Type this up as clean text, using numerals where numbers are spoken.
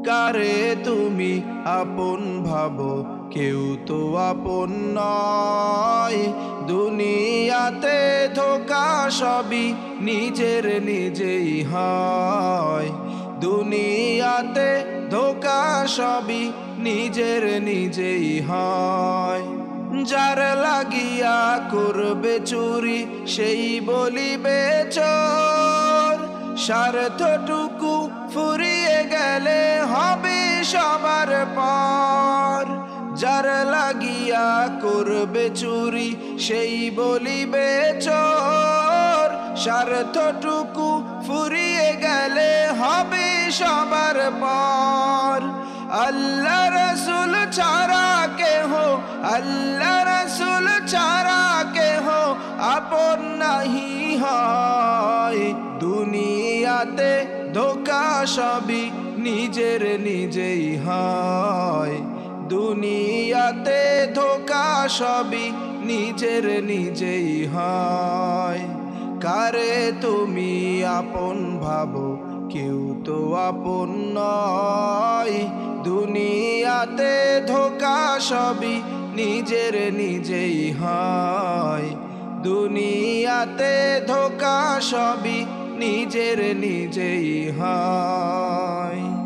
কারে তুমি আপন ভাবো, কেউ তো আপন নয়। দুনিয়াতে ধোঁকা সবই নিজের নিজেই হয়। দুনিয়াতে ধোঁকা সবই নিজের নিজেই হয়। যার লাগিয়া করবে চুরি সেই বলিবে চোর। স্বার্থটুকু ফুরিয়ে গেলে হবে সবার পর। যার লাগিয়া করবে চুরি সেই বলিবে চোর। স্বার্থটুকু ফুরিয়ে গেলে হবে সবার পর। আল্লাহ রসুল ছাড়া কেহ, আল্লাহ রসুল ছাড়া কেহ আপন নাহি হয়। দুনিয়াতে ধোঁকা সবই নিজের নিজেই হয়। দুনিয়াতে ধোঁকা সবই নিজের নিজেই হয়। কারে তুমি আপন ভাবো, কেউ তো আপন নয়। দুনিয়াতে ধোঁকা সবই নিজের নিজেই হয়। দুনিয়াতে ধোঁকা সবই নিজের নিজেই হয়।